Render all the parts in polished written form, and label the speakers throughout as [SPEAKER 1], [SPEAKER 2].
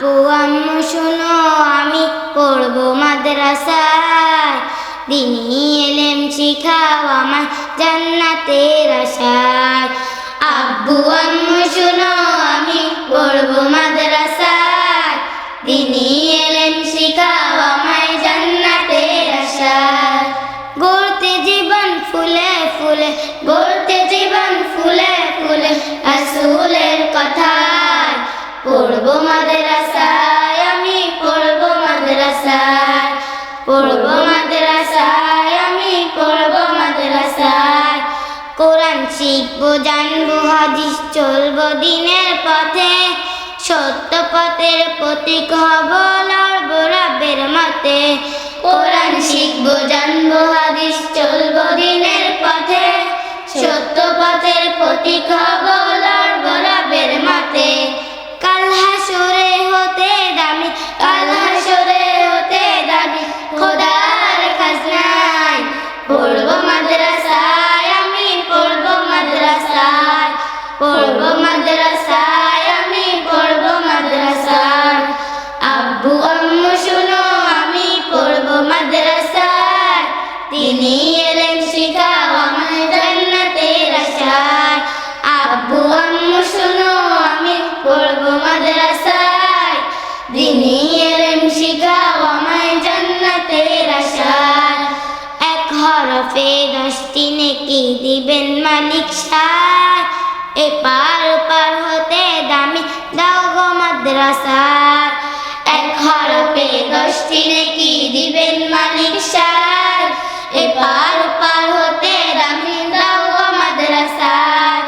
[SPEAKER 1] আব্বু আম্মু শোনো আমি পড়বো মাদ্রাসায়, দিনী এলেম শিখাও আমায় জান্নাতের আশায়। আব্বু আম্মু শোনো আমি পড়বো মাদ্রাসায়, দিনী এলেম শিখাও আমায় জান্নাতের আশায়। গড়তে জীবন ফুলে ফুলে, গড়তে জীবন ফুলে ফুলে রাসূলের কথায়, পড়বো মাদ্রাসায় আমি পড়বো মাদ্রাসায়, পড়বো মাদ্রাসায় আমি পড়বো মাদ্রাসায়। কোরআন শিখবো জানবো হাদিস চলবো দিনের পথে, সত্য পথের প্রতীক হব লড়বো রবের মতে। কোরআন শিখবো জানবো হাদিস চলবো দিনের পথে, সত্য পথের প্রতীক হব লড়বো রবের মতে। কাল হাসরে হতে দামি, কাল হাসরে হতে দামি খোদার খাজনায়, পড়বো মাদ্রাসায় আমি পড়বো মাদ্রাসায়, পড়বো মাদ্রাসায় আমি পড়বো মাদ্রাসায়। আব্বু আম্মু শোনো আমি পড়বো মাদ্রাসায়, দিনী এলেম শিখাও আমায় জান্নাতের আশায়। আব্বু আম্মু শোনো আমি পড়বো মাদ্রাসায়, দিনী এলেম শিখাও আমায় জান্নাতের আশায়। এক হরফে 10টি নেকি দিবেন মালিক সায়, এপার ওপার হতে দামি দাও গো মাদ্রাসায়। এক হরফে 10টি নেকি দিবেন মালিক সায়, এপার ওপার হতে দামি দাও গো মাদ্রাসায়।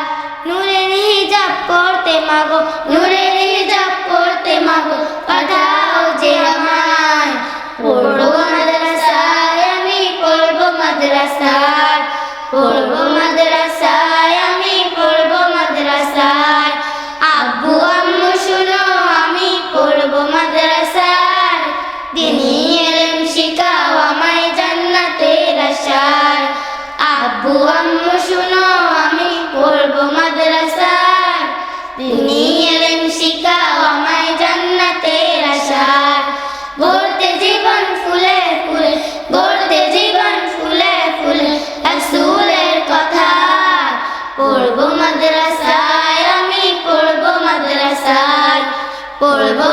[SPEAKER 1] নূরের হিজাব পড়তে মাগো, নূরের হিজাব পড়তে মাগো পাঠাও যে আমায়, পড়বো মাদ্রাসায় আমি পড়বো মাদ্রাসায়, পড়বো মাদ্রাসায় আমি পড়বো মাদ্রাসায়। আব্বু আম্মু শোনো আমি পড়বো মাদ্রাসায়, দিনী এলেম শিখাও আমায় জান্নাতের আশায়। আব্বু আম্মু শোনো আমি পড়বো মাদ্রাসায়, দিনী এলেম শিখাও আমায় জান্নাতের আশায়। গড়তে জীবন ফুলে ফুলে, গড়তে জীবন ফুলে ফুলে রাসূলের কথায়, পড়বো মাদ্রাসায় আমি পড়বো মাদ্রাসায়, পড়বো